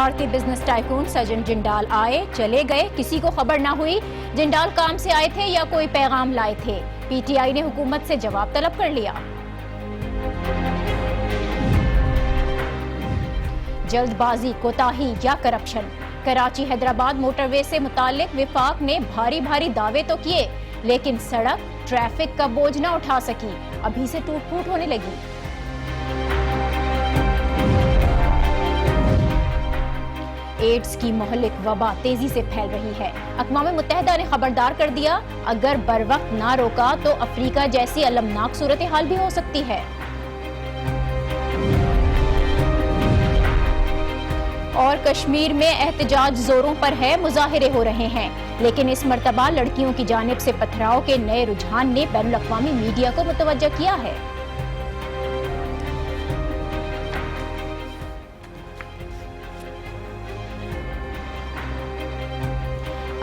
بھارتی business tycoon سجن جنڈال آئے چلے گئے، کسی کو خبر نہ ہوئی جنڈال کام سے آئے تھے یا کوئی پیغام لائے تھے۔ پی ٹی آئی نے حکومت سے جواب طلب کر لیا۔ جلد بازی، کوتاہی یا کرپشن؟ کراچی حیدرآباد موٹر وے سے متعلق وفاق نے بھاری دعوے تو کیے لیکن سڑک ٹریفک کا بوجھ نہ اٹھا سکی، ابھی سے ٹوٹ پھوٹ ہونے لگی۔ ایڈز کی مہلک وبا تیزی سے پھیل رہی ہے۔ اقوام متحدہ نے خبردار کر دیا، اگر بروقت نہ روکا تو افریقہ جیسی المناک صورتحال بھی ہو سکتی ہے۔ اور کشمیر میں احتجاج زوروں پر ہے، مظاہرے ہو رہے ہیں، لیکن اس مرتبہ لڑکیوں کی جانب سے پتھراؤ کے نئے رجحان نے بین الاقوامی میڈیا کو متوجہ کیا ہے۔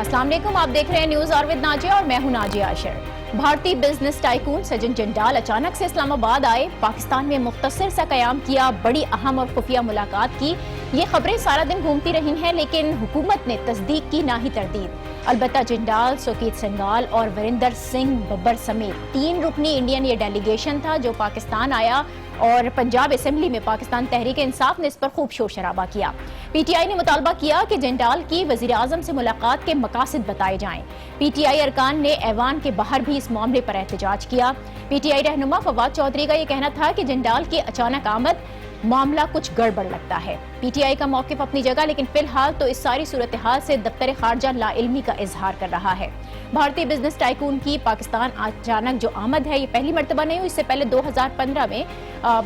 السلام علیکم، آپ دیکھ رہے ہیں نیوز آر ود ناجیہ اور میں ہوں ناجیہ عاشر۔ بھارتی بزنس ٹائکون سجن جنڈال اچانک سے اسلام آباد آئے، پاکستان میں مختصر سا قیام کیا، بڑی اہم اور خفیہ ملاقات کی۔ یہ خبریں سارا دن گھومتی رہی ہیں لیکن حکومت نے تصدیق کی نہ ہی تردید۔ البتہ جنڈال، سوکیت سنگال اور وریندر سنگھ ببر سمیت 3 رکنی انڈین یہ ڈیلیگیشن تھا جو پاکستان آیا، اور پنجاب اسمبلی میں پاکستان تحریک انصاف نے اس پر خوب شور شرابہ کیا۔ پی ٹی آئی نے مطالبہ کیا کہ جنڈال کی وزیر اعظم سے ملاقات کے مقاصد بتائے جائیں۔ پی ٹی آئی ارکان نے ایوان کے باہر بھی اس معاملے پر احتجاج کیا۔ پی ٹی آئی رہنما فواد چودھری کا یہ کہنا تھا کہ جنڈال کی اچانک آمد معاملہ کچھ گڑبڑ لگتا ہے۔ پی ٹی آئی کا موقف اپنی جگہ، لیکن فی الحال تو اس ساری صورتحال سے دفتر خارجہ لا علمی کا اظہار کر رہا ہے۔ بھارتی بزنس ٹائکون کی پاکستان اچانک جو آمد ہے یہ پہلی مرتبہ نہیں ہوئی، اس سے پہلے 2015 میں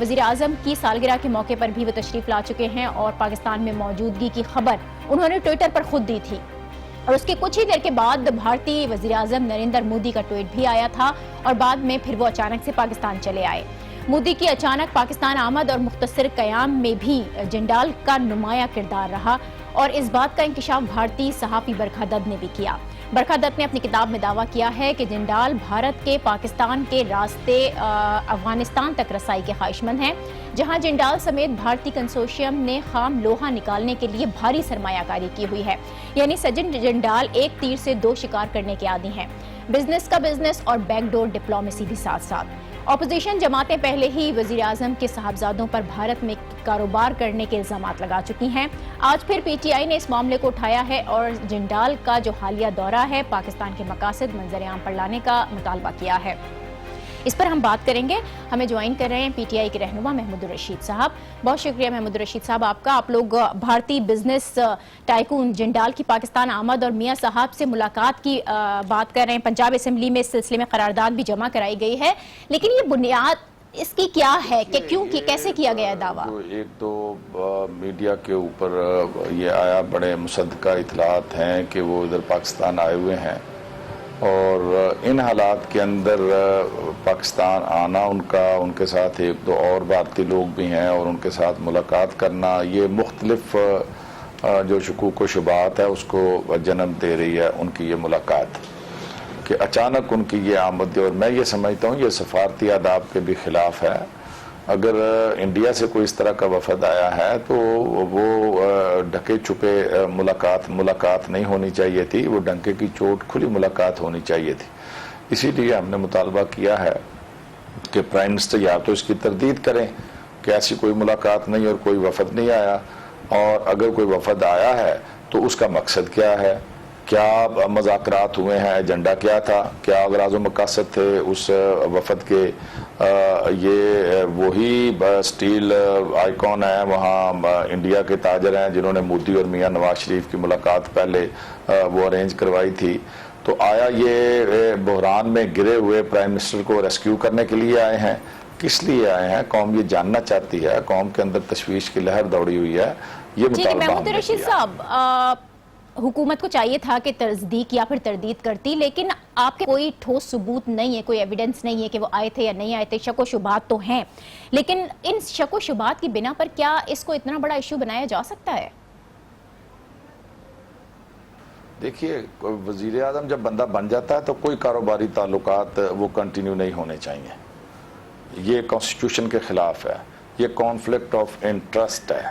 وزیر اعظم کی سالگرہ کے موقع پر بھی وہ تشریف لا چکے ہیں اور پاکستان میں موجودگی کی خبر انہوں نے ٹویٹر پر خود دی تھی، اور اس کے کچھ ہی دیر کے بعد بھارتی وزیر اعظم نریندر مودی کا ٹویٹ بھی آیا تھا اور بعد میں پھر وہ اچانک سے پاکستان چلے آئے۔ مودی کی اچانک پاکستان آمد اور مختصر قیام میں بھی جنڈال کا نمایاں کردار رہا، اور اس بات کا انکشاف بھارتی صحافی برکھا دت نے بھی کیا۔ برکھا دت نے اپنی کتاب میں دعویٰ کیا ہے کہ جنڈال بھارت کے پاکستان کے راستے افغانستان تک رسائی کے خواہش مند ہیں، جہاں جنڈال سمیت بھارتی کنسورشیم نے خام لوہا نکالنے کے لیے بھاری سرمایہ کاری کی ہوئی ہے۔ یعنی سجن جنڈال ایک تیر سے 2 شکار کرنے کے عادی ہیں، بزنس کا بزنس اور بیک ڈور ڈپلومیسی بھی ساتھ ساتھ۔ اپوزیشن جماعتیں پہلے ہی وزیر اعظم کے صاحبزادوں پر بھارت میں کاروبار کرنے کے الزامات لگا چکی ہیں۔ آج پھر پی ٹی آئی نے اس معاملے کو اٹھایا ہے اور جنڈال کا جو حالیہ دورہ ہے پاکستان کے مقاصد منظر عام پر لانے کا مطالبہ کیا ہے۔ اس پر ہم بات کریں گے، ہمیں جوائن کر رہے ہیں پی ٹی آئی کے رہنما محمود الرشید صاحب۔ بہت شکریہ محمود الرشید صاحب آپ کا۔ آپ لوگ بھارتی بزنس ٹائکون جنڈال کی پاکستان آمد اور میاں صاحب سے ملاقات کی بات کر رہے ہیں۔ پنجاب اسمبلی میں اس سلسلے میں قرارداد بھی جمع کرائی گئی ہے، لیکن یہ بنیاد اس کی کیا ہے کہ کیوں کیسے کیا گیا دعویٰ؟ ایک تو میڈیا کے اوپر یہ آیا، بڑے مصدقہ اطلاعات ہیں کہ وہ ادھر پاکستان آئے ہوئے ہیں، اور ان حالات کے اندر پاکستان آنا ان کے ساتھ 1-2 اور بھارتی لوگ بھی ہیں اور ان کے ساتھ ملاقات کرنا، یہ مختلف جو شکوک و شبہات ہے اس کو جنم دے رہی ہے ان کی یہ ملاقات، کہ اچانک ان کی یہ آمد، اور میں یہ سمجھتا ہوں یہ سفارتی آداب کے بھی خلاف ہے۔ اگر انڈیا سے کوئی اس طرح کا وفد آیا ہے تو وہ ڈھکے چھپے ملاقات نہیں ہونی چاہیے تھی، وہ ڈنکے کی چوٹ کھلی ملاقات ہونی چاہیے تھی۔ اسی لیے ہم نے مطالبہ کیا ہے کہ پرائم منسٹر یا تو اس کی تردید کریں کہ ایسی کوئی ملاقات نہیں اور کوئی وفد نہیں آیا، اور اگر کوئی وفد آیا ہے تو اس کا مقصد کیا ہے، کیا مذاکرات ہوئے ہیں، ایجنڈا کیا تھا، کیا اغراض و مقاصد تھے اس وفد کے۔ یہ وہی سٹیل آئیکن ہیں وہاں انڈیا کے تاجر ہیں جنہوں نے مودی اور میاں نواز شریف کی ملاقات پہلے وہ ارینج کروائی تھی، تو آیا یہ بحران میں گرے ہوئے پرائم منسٹر کو ریسکیو کرنے کے لیے آئے ہیں؟ کس لیے آئے ہیں؟ قوم یہ جاننا چاہتی ہے، قوم کے اندر تشویش کی لہر دوڑی ہوئی ہے، یہ مطالبہ محمود الرشید صاحب، حکومت کو چاہیے تھا کہ تصدیق یا پھر تردید کرتی، لیکن آپ کے کوئی ٹھوس ثبوت نہیں ہے، کوئی ایویڈنس نہیں ہے کہ وہ آئے تھے یا نہیں آئے تھے، شک و شبہات تو ہیں، لیکن ان شک و شبہات کی بنا پر کیا اس کو اتنا بڑا ایشو بنایا جا سکتا ہے؟ دیکھیے، وزیر اعظم جب بندہ بن جاتا ہے تو کوئی کاروباری تعلقات وہ کنٹینیو نہیں ہونے چاہیے، یہ کانسٹیٹیوشن کے خلاف ہے، یہ کانفلکٹ آف انٹرسٹ ہے،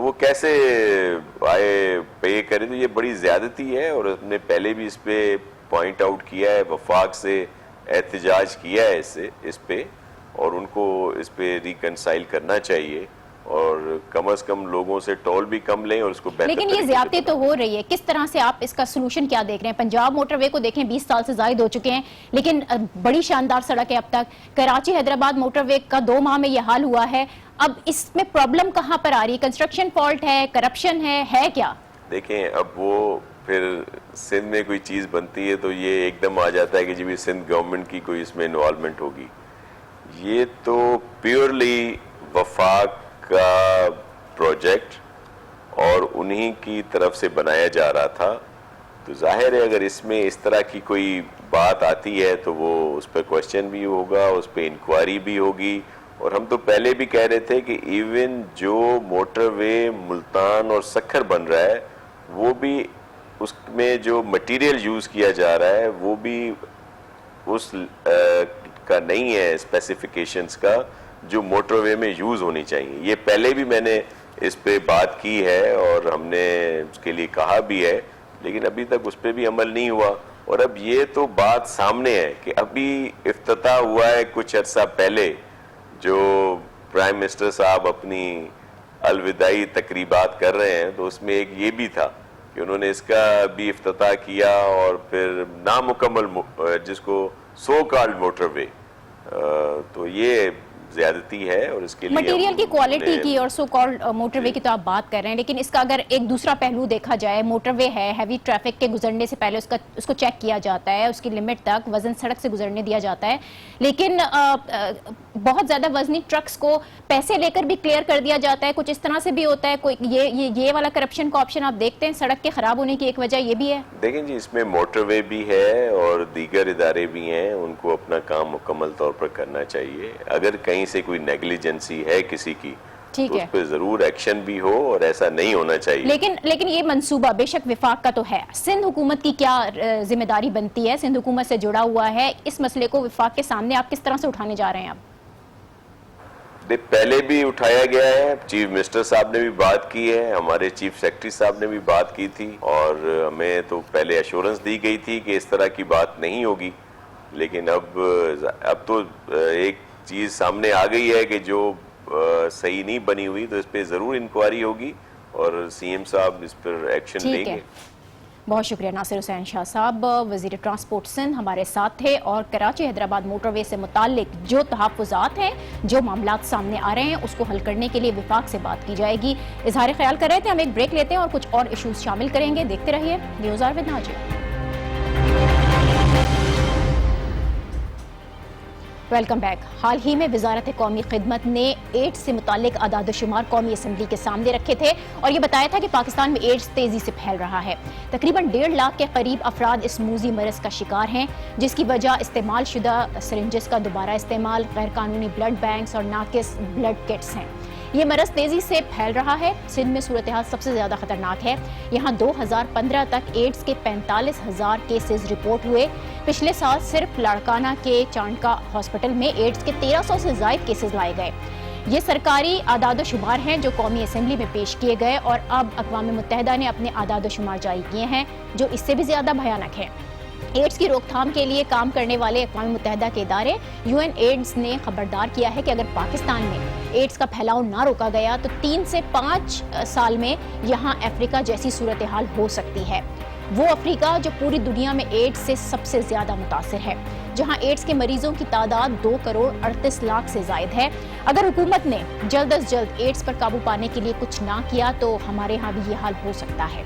تو وہ کیسے آئے پے کرے؟ تو یہ بڑی زیادتی ہے، اور ہم نے پہلے بھی اس پہ پوائنٹ آؤٹ کیا ہے، وفاق سے احتجاج کیا ہے اس پہ، اور ان کو اس پہ ریکنسائل کرنا چاہیے، اور کم از کم لوگوں سے ٹول بھی کم لیں اور اس کو بہتر. لیکن یہ زیادتی تو ہو رہی ہے، کس طرح سے آپ اس کا سلوشن کیا دیکھ رہے ہیں؟ پنجاب موٹر وے کو دیکھیں 20 سال سے زائد ہو چکے ہیں، لیکن بڑی شاندار سڑک ہے اب تک. کراچی حیدرآباد موٹر وے کا 2 ماہ میں یہ حال ہوا ہے. اب اس میں پرابلم کہاں پر آ رہی ہے؟ کنسٹرکشن فالٹ ہے، کرپشن ہے کیا؟ دیکھیں اب وہ پھر سندھ میں کوئی چیز بنتی ہے تو یہ ایک دم آ جاتا ہے کہ جی سندھ گورنمنٹ کی کوئی اس میں انوالومنٹ ہوگی. یہ تو پیورلی وفاق کا پروجیکٹ اور انہی کی طرف سے بنایا جا رہا تھا، تو ظاہر ہے اگر اس میں اس طرح کی کوئی بات آتی ہے تو وہ اس پہ کوشچن بھی ہوگا، اس پہ انکوائری بھی ہوگی. اور ہم تو پہلے بھی کہہ رہے تھے کہ ایون جو موٹر وے ملتان اور سکھر بن رہا ہے وہ بھی اس میں جو مٹیریل یوز کیا جا رہا ہے وہ بھی اس کا نہیں ہے اسپیسیفیکیشنز کا جو موٹر وے میں یوز ہونی چاہیے. یہ پہلے بھی میں نے اس پہ بات کی ہے اور ہم نے اس کے لیے کہا بھی ہے، لیکن ابھی تک اس پہ بھی عمل نہیں ہوا. اور اب یہ تو بات سامنے ہے کہ ابھی افتتاح ہوا ہے کچھ عرصہ پہلے، جو پرائم منسٹر صاحب اپنی الوداعی تقریبات کر رہے ہیں، تو اس میں ایک یہ بھی تھا کہ انہوں نے اس کا بھی افتتاح کیا، اور پھر نامکمل جس کو سو کالڈ موٹر وے. تو یہ زیادتی ہے، اور اس کے لیے مٹیریل کی کوالٹی کی اور سو کالڈ موٹر وے کی تو آپ بات کر رہے ہیں، لیکن اس کا اگر ایک دوسرا پہلو دیکھا جائے، موٹر وے ہے، ہیوی ٹریفک کے گزرنے سے پہلے اس کو چیک کیا جاتا ہے، اس کی لمٹ تک وزن سڑک سے گزرنے دیا جاتا ہے، لیکن بہت زیادہ وزنی ٹرکس کو پیسے لے کر بھی کلیئر کر دیا جاتا ہے. کچھ اس طرح سے بھی ہوتا ہے. کوئی یہ والا کرپشن کا آپشن آپ دیکھتے ہیں؟ سڑک کے خراب ہونے کی ایک وجہ یہ بھی ہے. دیکھیں جی اس میں موٹر وے بھی ہے اور دیگر ادارے بھی ہیں، ان کو اپنا کام مکمل طور پر کرنا چاہیے. اگر کہیں سے کوئی نیگلیجنسی ہے کسی کی تو اس پہ ضرور ایکشن بھی ہو، اور ایسا نہیں ہونا چاہیے. لیکن یہ منصوبہ بے شک وفاق کا تو ہے، سندھ حکومت کی کیا ذمہ داری بنتی ہے؟ سندھ حکومت سے جڑا ہوا ہے، اس مسئلے کو وفاق کے سامنے آپ کس طرح سے اٹھانے جا رہے ہیں؟ آپ پہلے بھی اٹھایا گیا ہے، چیف منسٹر صاحب نے بھی بات کی ہے، ہمارے چیف سیکرٹری صاحب نے بھی بات کی تھی، اور ہمیں تو پہلے ایشورنس دی گئی تھی کہ اس طرح کی بات نہیں ہوگی. لیکن اب تو ایک چیز سامنے آ گئی ہے کہ جو صحیح نہیں بنی ہوئی، تو اس پہ ضرور انکوائری ہوگی اور سی ایم صاحب اس پر ایکشن لیں گے. بہت شکریہ ناصر حسین شاہ صاحب، وزیر ٹرانسپورٹ سندھ ہمارے ساتھ تھے، اور کراچی حیدرآباد موٹر وے سے متعلق جو تحفظات ہیں، جو معاملات سامنے آ رہے ہیں، اس کو حل کرنے کے لیے وفاق سے بات کی جائے گی. اظہار خیال کر رہے تھے. ہم ایک بریک لیتے ہیں اور کچھ اور ایشوز شامل کریں گے. دیکھتے رہیے news hour with Najia. Welcome back. حال ہی میں وزارت قومی خدمت نے ایڈز سے متعلق اعداد و شمار قومی اسمبلی کے سامنے رکھے تھے، اور یہ بتایا تھا کہ پاکستان میں ایڈز تیزی سے پھیل رہا ہے. تقریباً 1.5 لاکھ کے قریب افراد اس موذی مرض کا شکار ہیں، جس کی وجہ استعمال شدہ سرنجز کا دوبارہ استعمال، غیر قانونی بلڈ بینکس اور ناقص بلڈ کٹس ہیں. یہ مرض تیزی سے پھیل رہا ہے. سندھ میں صورتحال سب سے زیادہ خطرناک ہے. یہاں 2015 تک ایڈز کے 45,000 کیسز رپورٹ ہوئے. پچھلے سال صرف لاڑکانہ کے چانڈکا ہاسپٹل میں ایڈز کے 1300 سے زائد کیسز لائے گئے. یہ سرکاری اعداد و شمار ہیں جو قومی اسمبلی میں پیش کیے گئے، اور اب اقوام متحدہ نے اپنے اعداد و شمار جاری کیے ہیں جو اس سے بھی زیادہ بھیانک ہیں. ایڈز کی روک تھام کے لیے کام کرنے والے اقوام متحدہ کے ادارے UN ایڈز نے خبردار کیا ہے کہ اگر پاکستان میں ایڈز کا پھیلاؤ نہ روکا گیا تو 3 سے 5 سال میں یہاں افریقہ جیسی صورتحال ہو سکتی ہے. وہ افریقہ جو پوری دنیا میں ایڈز سے سب سے زیادہ متاثر ہے، جہاں ایڈز کے مریضوں کی تعداد 2.38 کروڑ سے زائد ہے. اگر حکومت نے جلد از جلد ایڈز پر قابو پانے کے لیے کچھ نہ کیا تو ہمارے ہاں بھی یہ حال ہو سکتا ہے.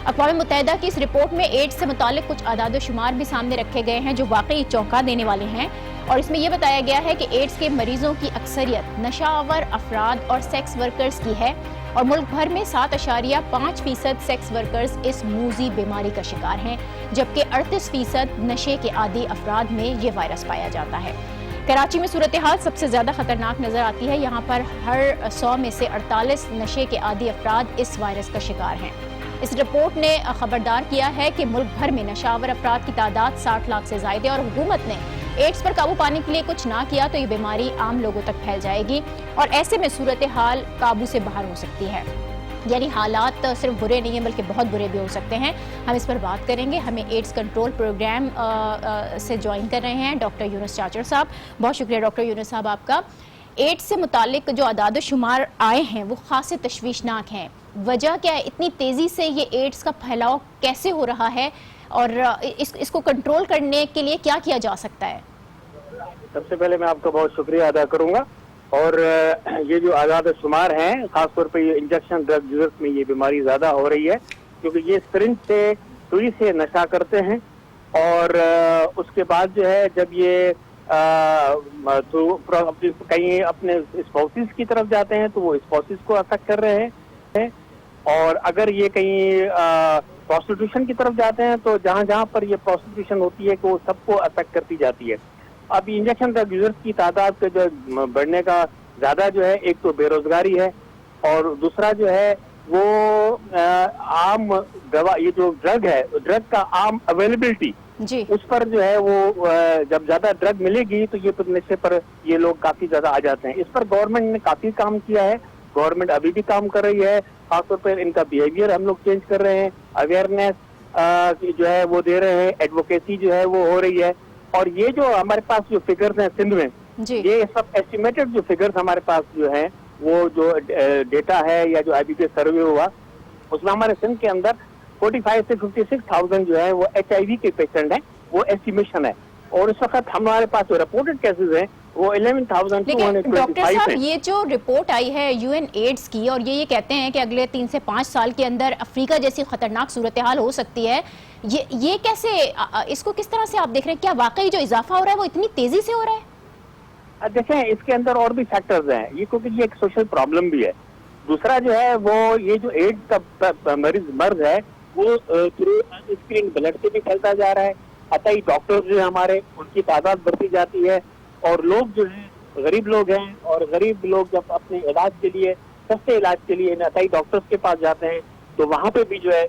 اقوام متحدہ کی اس رپورٹ میں ایڈز سے متعلق کچھ اعداد و شمار بھی سامنے رکھے گئے ہیں جو واقعی چونکا دینے والے ہیں، اور اس میں یہ بتایا گیا ہے کہ ایڈز کے مریضوں کی اکثریت نشہ آور افراد اور سیکس ورکرز کی ہے، اور ملک بھر میں 7.5% سیکس ورکرز اس موذی بیماری کا شکار ہیں، جبکہ 38% نشے کے عادی افراد میں یہ وائرس پایا جاتا ہے. کراچی میں صورتحال سب سے زیادہ خطرناک نظر آتی ہے. یہاں پر ہر 100 میں سے 48 نشے کے عادی افراد اس وائرس کا شکار ہیں. اس رپورٹ نے خبردار کیا ہے کہ ملک بھر میں نشہ آور افراد کی تعداد 60 لاکھ سے زائد ہے، اور حکومت نے ایڈز پر قابو پانے کے لیے کچھ نہ کیا تو یہ بیماری عام لوگوں تک پھیل جائے گی، اور ایسے میں صورتحال قابو سے باہر ہو سکتی ہے. یعنی حالات صرف برے نہیں ہیں بلکہ بہت برے بھی ہو سکتے ہیں. ہم اس پر بات کریں گے. ہمیں ایڈز کنٹرول پروگرام سے جوائن کر رہے ہیں ڈاکٹر یونس چاچڑ صاحب. بہت شکریہ ڈاکٹر یونس صاحب آپ کا. ایڈز سے متعلق جو اعداد و شمار آئے ہیں وہ خاصے تشویشناک ہیں. وجہ کیا ہے؟ اتنی تیزی سے یہ ایڈز کا پھیلاؤ کیسے ہو رہا ہے اور اس کو کنٹرول کرنے کے لیے کیا کیا جا سکتا ہے؟ سب سے پہلے میں آپ کا بہت شکریہ ادا کروں گا. اور یہ جو اعداد و شمار ہیں خاص طور پہ یہ انجیکشن ڈرگ یوزرز میں یہ بیماری زیادہ ہو رہی ہے کیونکہ یہ سرنج سے سوئی سے نشہ کرتے ہیں اور اس کے بعد جو ہے جب یہ کہیں اپنے اسپاؤسز کی طرف جاتے ہیں تو وہ اسپاؤسز کو افیکٹ کر رہے ہیں اور اگر یہ کہیں پروسٹیٹیوشن کی طرف جاتے ہیں تو جہاں جہاں پر یہ پروسٹیٹیوشن ہوتی ہے کہ وہ سب کو افیکٹ کرتی جاتی ہے. اب انجیکشن ڈرگ یوزرز کی تعداد کا جو بڑھنے کا زیادہ جو ہے ایک تو بے روزگاری ہے اور دوسرا جو ہے وہ عام دوا یہ جو ڈرگ ہے ڈرگ کا عام اویلیبلٹی جی اس پر جو ہے وہ جب زیادہ ڈرگ ملے گی تو یہ نشے پر یہ لوگ کافی زیادہ آ جاتے ہیں. اس پر گورنمنٹ نے کافی کام کیا ہے. گورنمنٹ ابھی بھی کام کر رہی ہے. خاص طور پر ان کا بیہیویئر ہم لوگ چینج کر رہے ہیں. اویئرنیس جو ہے وہ دے رہے ہیں. ایڈوکیسی جو ہے وہ ہو رہی ہے. اور یہ جو ہمارے پاس جو فگرز ہیں سندھ میں یہ سب ایسٹیمیٹڈ جو فگرز ہمارے پاس جو ہیں وہ جو ڈیٹا ہے یا جو IBPS سروے ہوا اس میں ہمارے سندھ کے اندر 45 سے 56,000 جو ہے وہ HIV کے پیشنٹ ہیں. وہ ایسٹیمیشن ہے اور اس وقت ہمارے پاس جو رپورٹڈ کیسز ہیں وہ 11,225 ڈاکٹر صاحب ہیں. یہ جو رپورٹ آئی ہے UN ایڈز کی اور یہ کہتے ہیں کہ اگلے 3 سے 5 سال کے اندر افریقہ جیسی خطرناک صورتحال ہو سکتی ہے, یہ کیسے, اس کو کس طرح سے آپ دیکھ رہے ہیں؟ کیا واقعی جو اضافہ ہو رہا ہے وہ اتنی تیزی سے ہو رہا ہے؟ دیکھیں اس کے اندر اور بھی فیکٹرز ہیں یہ کیونکہ یہ ایک سوشل پرابلم بھی ہے. دوسرا جو ہے وہ یہ جو ایڈز کا مرض ہے وہ تھرو اسکرین بلڈ سے بھی پھیلتا جا رہا ہے. عطائی ڈاکٹر جو ہیں ہمارے ان کی تعداد بڑھتی جاتی ہے اور لوگ جو ہیں غریب لوگ ہیں اور غریب لوگ جب اپنے علاج کے لیے سستے علاج کے لیے عطائی ڈاکٹرز کے پاس جاتے ہیں تو وہاں پہ بھی جو ہے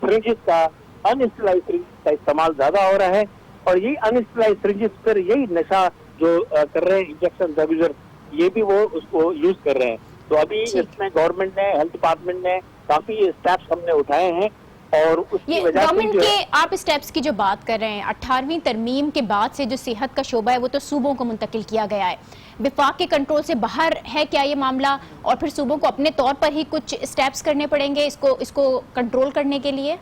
سرنجز کا انسٹلائز سرنجز کا استعمال زیادہ ہو رہا ہے اور یہی انسٹلائز سرنجز پر یہی نشہ جو کر رہے ہیں انجیکشن ڈرگ یوزر یہ بھی وہ اس کو یوز کر رہے ہیں. تو ابھی اس میں گورنمنٹ نے ہیلتھ ڈپارٹمنٹ نے کافی اسٹیپس ہم نے اٹھائے ہیں اور اس کی وجہ سے گورنمنٹ کے آپ اسٹیپس کی جو بات کر رہے ہیں 18ویں ترمیم کے بعد سے جو صحت کا شعبہ ہے وہ تو صوبوں کو منتقل کیا گیا ہے. وفاق کے کنٹرول سے باہر ہے کیا یہ معاملہ اور پھر صوبوں کو اپنے طور پر ہی کچھ اسٹیپس کرنے پڑیں گے اس کو کنٹرول کرنے کے لیے؟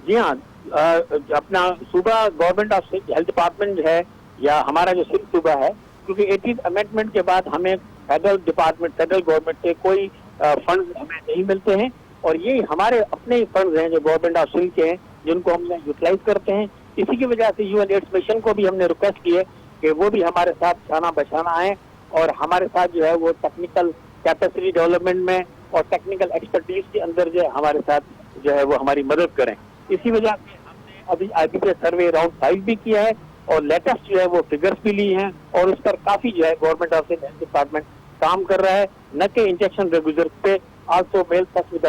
جی ہاں, اپنا صوبہ گورنمنٹ آف ہیلتھ ڈپارٹمنٹ ہے یا ہمارا جو سندھ صوبہ ہے کیونکہ 18th امینڈمنٹ کے بعد ہمیں فیڈرل گورنمنٹ سے کوئی فنڈز ہمیں نہیں ملتے ہیں اور یہ ہمارے اپنے ہی فنڈز ہیں جو گورنمنٹ آف سندھ کے ہیں جن کو ہم نے یوٹیلائز کرتے ہیں. اسی کی وجہ سے UN ایڈز مشن کو بھی ہم نے ریکویسٹ کی ہے کہ وہ بھی ہمارے ساتھ شانہ بشانہ آئیں اور ہمارے ساتھ جو ہے وہ ٹیکنیکل کیپیسٹی ڈیولپمنٹ میں اور ٹیکنیکل ایکسپرٹیز کے اندر جو ہے ہمارے ساتھ جو ہے وہ ہماری مدد کریں. اسی وجہ سے ہم نے ابھی IBPS سروے راؤنڈ 5 بھی کیا ہے اور لیٹسٹ جو ہے وہ فگرز بھی لی ہیں اور اس پر کافی جو ہے گورنمنٹ آف ہیلتھ ڈپارٹمنٹ کام کر رہا ہے نہ کہ انجیکشن ڈرگ یوزرز پہ آلسو میل سیکس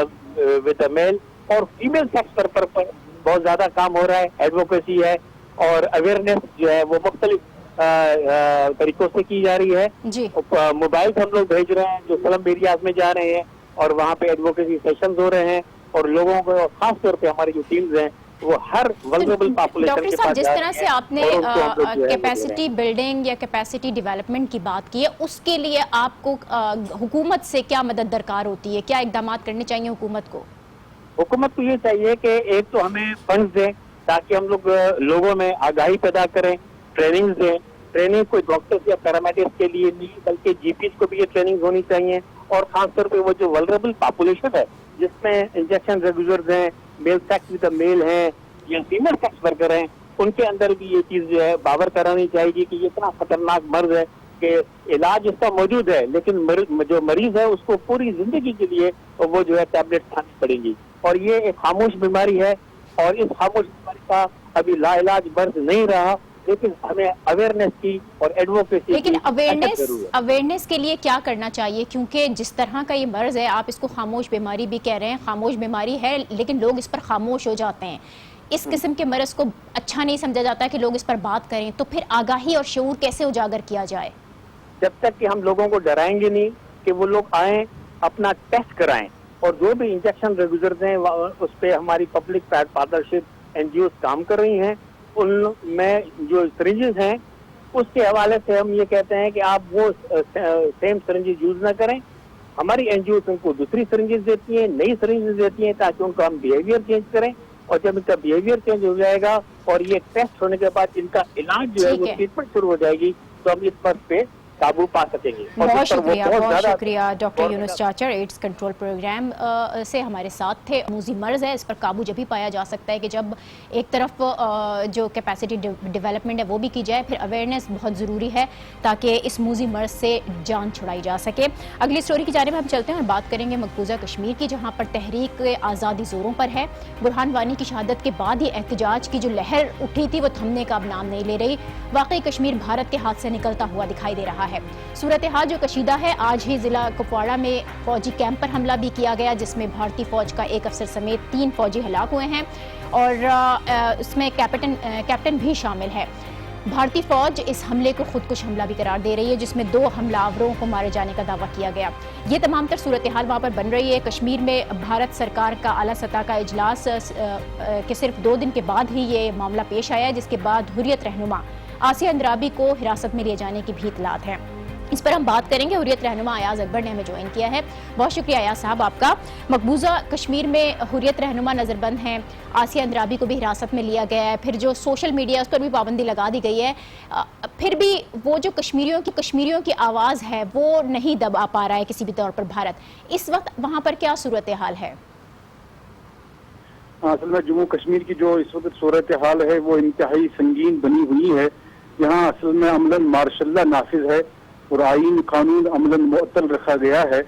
ود میل اور فیمیل سیکس پر بہت زیادہ کام ہو رہا ہے. ایڈوکیسی ہے اور اویئرنیس جو ہے وہ مختلف طریقوں سے کی جا رہی ہے. موبائل ہم لوگ بھیج رہے ہیں جو سلم ایریاز میں جا رہے ہیں اور وہاں پہ ایڈوکیسی سیشنز ہو رہے ہیں اور لوگوں کو خاص طور پہ ہماری جو ٹیمز ہیں وہ ہر ولنریبل پاپولیشن کے پاس جس طرح سے آپ نے کیپیسٹی بلڈنگ یا کیپیسٹی ڈیولپمنٹ کی بات کی ہے اس کے لیے آپ کو حکومت سے کیا مدد درکار ہوتی ہے؟ کیا اقدامات کرنے چاہیے حکومت کو؟ حکومت کو یہ چاہیے کہ ایک تو ہمیں فنڈز دیں تاکہ ہم لوگ لوگوں میں آگاہی پیدا کریں, ٹریننگز دیں. ٹریننگ کوئی ڈاکٹرز یا پیرامیڈکس کے لیے نہیں بلکہ GPs کو بھی یہ ٹریننگ ہونی چاہیے اور خاص طور پہ وہ جو ولنریبل پاپولیشن ہے جس میں انجیکشن ڈرگ یوزرز ہیں, میل سیکس ود میل ہیں یا فیمیل سیکس ورکر ہیں, ان کے اندر بھی یہ چیز جو ہے باور کرانی چاہیے گی کہ یہ اتنا خطرناک مرض ہے کہ علاج اس کا موجود ہے لیکن جو مریض ہے اس کو پوری زندگی کے لیے وہ جو ہے ٹیبلٹ کھانی پڑیں گی اور یہ ایک خاموش بیماری ہے اور اس خاموش بیماری کا ابھی لا علاج مرض نہیں رہا لیکن ہمیں اویئرنیس کی اور ایڈوکیسی لیکن اویئرنیس کے لیے کیا کرنا چاہیے کیونکہ جس طرح کا یہ مرض ہے آپ اس کو خاموش بیماری بھی کہہ رہے ہیں, خاموش بیماری ہے لیکن لوگ اس پر خاموش ہو جاتے ہیں. اس قسم کے مرض کو اچھا نہیں سمجھا جاتا کہ لوگ اس پر بات کریں, تو پھر آگاہی اور شعور کیسے اجاگر کیا جائے؟ جب تک کہ ہم لوگوں کو ڈرائیں گے نہیں کہ وہ لوگ آئیں اپنا ٹیسٹ کرائیں اور جو بھی انجیکشن ریڈیوسرز ہیں اس پہ ہماری پبلک پارٹنرشپ NGOs کام کر رہی ہیں. ان میں جو سرنجز ہیں اس کے حوالے سے ہم یہ کہتے ہیں کہ آپ وہ سیم سرنجز یوز نہ کریں. ہماری NGOs ان کو دوسری سرنجز دیتی ہیں, نئی سرنجز دیتی ہیں تاکہ ان کا ہم بیہیویئر چینج کریں, اور جب ان کا بیہیویئر چینج ہو جائے گا اور یہ ٹیسٹ ہونے کے بعد ان کا علاج جو ہے وہ ٹریٹمنٹ شروع ہو جائے گی تو ہم اس پر پہ قابو پا سکیں گے. بہت شکریہ ڈاکٹر یونس چاچر. ایڈز کنٹرول پروگرام سے ہمارے ساتھ تھے. موذی مرض ہے, اس پر قابو جب ہی پایا جا سکتا ہے کہ جب ایک طرف جو کیپیسٹی ڈیولپمنٹ ہے وہ بھی کی جائے, پھر اویئرنیس بہت ضروری ہے تاکہ اس موذی مرض سے جان چھڑائی جا سکے. اگلی سٹوری کی جانب ہم چلتے ہیں اور بات کریں گے مقبوضہ کشمیر کی, جہاں پر تحریک آزادی زوروں پر ہے. برہان وانی کی شہادت کے بعد ہی احتجاج کی جو لہر اٹھی تھی وہ تھمنے کا اب نام نہیں لے رہی. واقعی کشمیر بھارت کے ہاتھ سے نکلتا ہوا دکھائی دے رہا ہے. صورتحال جو کشیدہ ہے, آج ہی ضلع کپواڑہ میں فوجی کیمپ پر حملہ بھی کیا گیا جس میں بھارتی فوج کا ایک افسر سمیت 3 فوجی ہلاک ہوئے ہیں اور اس میں کیپٹن بھی شامل ہے. بھارتی فوج اس حملے کو خودکش حملہ بھی قرار دے رہی ہے جس میں 2 حملہ آوروں کو مارے جانے کا دعویٰ کیا گیا. یہ تمام تر صورتحال وہاں پر بن رہی ہے. کشمیر میں بھارت سرکار کا اعلیٰ سطح کا اجلاس کے صرف 2 دن کے بعد ہی یہ معاملہ پیش آیا, جس کے بعد حریت رہنما آسیہ اندرابی کو حراست میں لیے جانے کی بھی اطلاعات ہیں. اس پر ہم بات کریں گے. حریت رہنما ایاز اکبر نے ہمیں جوائن کیا ہے. بہت شکریہ ایاز صاحب آپ کا. مقبوضہ کشمیر میں حریت رہنما نظر بند ہیں, آسیہ اندرابی کو بھی حراست میں لیا گیا ہے, پھر جو سوشل میڈیا اس پر بھی پابندی لگا دی گئی ہے, پھر بھی وہ جو کشمیریوں کی آواز ہے وہ نہیں دبا پا رہا ہے کسی بھی طور پر بھارت. اس وقت وہاں پر کیا صورتحال ہے؟ اصل میں جموں کشمیر کی جو اس وقت صورتحال ہے وہ انتہائی سنگین بنی ہوئی ہے. یہاں اصل میں عملاً مارشل لا نافذ ہے اور آئین قانون عملاً معطل رکھا گیا ہے.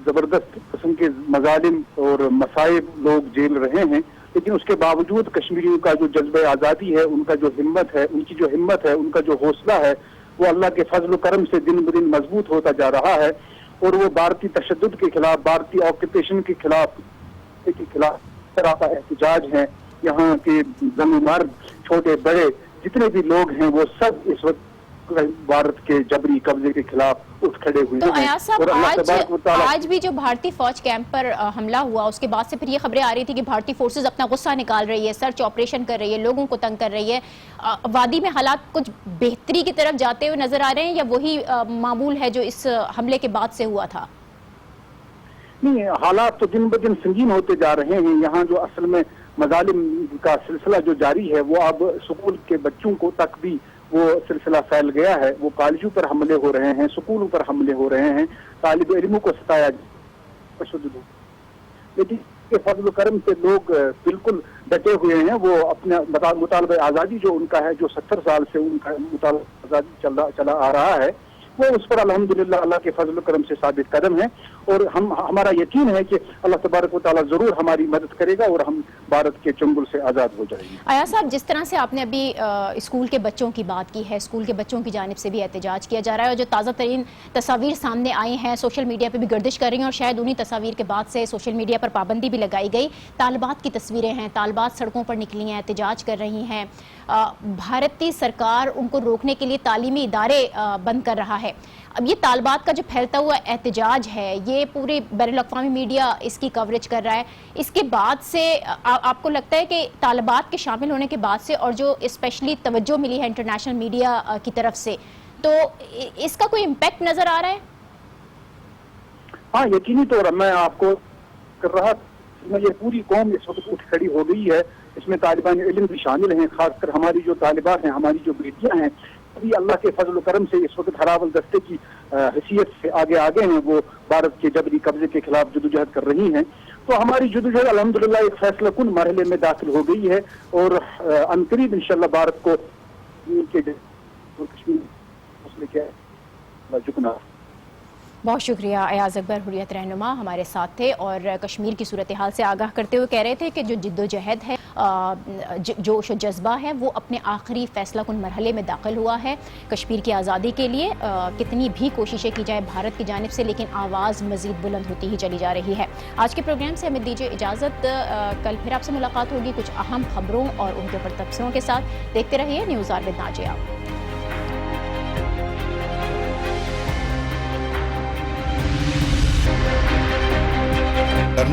زبردست قسم کے مظالم اور مصائب لوگ جھیل رہے ہیں, لیکن اس کے باوجود کشمیریوں کا جو جذبہ آزادی ہے, ان کا جو ہمت ہے, ان کی جو ہمت ہے, ان کا جو حوصلہ ہے وہ اللہ کے فضل و کرم سے دن بدن مضبوط ہوتا جا رہا ہے. اور وہ بھارتی تشدد کے خلاف, بھارتی آکوپیشن کے خلاف طرح کا احتجاج ہے. یہاں کے زن و مرد, چھوٹے بڑے جتنے بھی لوگ ہیں وہ سب اس وقت بھارت کے جبری قبضے کے خلاف اٹھ کھڑے ہوئے ہیں. تو ایاز صاحب آج بھی جو بھارتی فوج کیمپ پر حملہ ہوا اس کے بعد سے پھر یہ خبریں آ رہی تھی کہ بھارتی فورسز اپنا غصہ نکال رہی ہے, سرچ آپریشن کر رہی ہے, لوگوں کو تنگ کر رہی ہے. وادی میں حالات کچھ بہتری کی طرف جاتے ہوئے نظر آ رہے ہیں یا وہی معمول ہے جو اس حملے کے بعد سے ہوا تھا؟ نہیں, حالات تو دن بدن سنگین ہوتے جا رہے ہیں. یہاں جو اصل میں مظالم کا سلسلہ جو جاری ہے وہ اب اسکول کے بچوں کو تک بھی وہ سلسلہ پھیل گیا ہے. وہ کالجوں پر حملے ہو رہے ہیں, اسکولوں پر حملے ہو رہے ہیں, طالب علموں کو ستایا تشدد. لیکن کے فضل و کرم سے لوگ بالکل ڈٹے ہوئے ہیں. وہ اپنا مطالبہ آزادی جو ان کا ہے, جو 70 سال سے ان کا مطالبہ آزادی چلا آ رہا ہے, وہ اس پر الحمدللہ اللہ کے فضل و کرم سے ثابت قدم ہے. اور ہمارا یقین ہے کہ اللہ تبارک و تعالیٰ ضرور ہماری مدد کرے گا اور ہم بھارت کے چنگل سے آزاد ہو جائیں گے. ایاز صاحب, جس طرح سے آپ نے ابھی اسکول کے بچوں کی بات کی ہے, اسکول کے بچوں کی جانب سے بھی احتجاج کیا جا رہا ہے اور جو تازہ ترین تصاویر سامنے آئی ہیں سوشل میڈیا پہ بھی گردش کر رہی ہیں اور شاید انہی تصاویر کے بعد سے سوشل میڈیا پر پابندی بھی لگائی گئی. طالبات کی تصویریں ہیں, طالبات سڑکوں پر نکلی ہیں, احتجاج کر رہی ہیں. بھارتی سرکار ان کو روکنے کے لیے تعلیمی ادارے بند کر رہا ہے. اب یہ طالبات کا جو پھیلتا ہوا احتجاج ہے یہ پورے بین الاقوامی میڈیا اس کی کوریج کر رہا ہے. اس کے بعد سے آپ کو لگتا ہے کہ طالبات کے شامل ہونے کے بعد سے اور جو اسپیشلی توجہ ملی ہے انٹرنیشنل میڈیا کی طرف سے, تو اس کا کوئی امپیکٹ نظر آ رہا ہے؟ ہاں, یقینی طور پر میں آپ کو کر رہا میں یہ پوری قوم اس وقت اٹھ کھڑی ہو گئی ہے. اس میں طالبان علم بھی شامل ہیں, خاص کر ہماری جو طالبات ہیں, ہماری جو بیٹیاں ہیں, ابھی اللہ کے فضل و کرم سے اس وقت ہراول دستے کی حیثیت سے آگے ہیں. وہ بھارت کے جبری قبضے کے خلاف جدوجہد کر رہی ہیں. تو ہماری جدوجہد الحمدللہ ایک فیصلہ کن مرحلے میں داخل ہو گئی ہے اور عنقریب انشاءاللہ بھارت کو جھکنا. بہت شکریہ ایاز اکبر, حریت رہنما ہمارے ساتھ تھے اور کشمیر کی صورتحال سے آگاہ کرتے ہوئے کہہ رہے تھے کہ جو جد و جہد ہے, جوش و جذبہ ہے, وہ اپنے آخری فیصلہ کن مرحلے میں داخل ہوا ہے. کشمیر کی آزادی کے لیے کتنی بھی کوششیں کی جائے بھارت کی جانب سے, لیکن آواز مزید بلند ہوتی ہی چلی جا رہی ہے. آج کے پروگرام سے ہمیں دیجیے اجازت. کل پھر آپ سے ملاقات ہوگی کچھ اہم خبروں اور ان کے اوپر تبصروں کے ساتھ. دیکھتے رہیے news hour with Najia.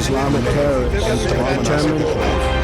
Islamic terrorists, determined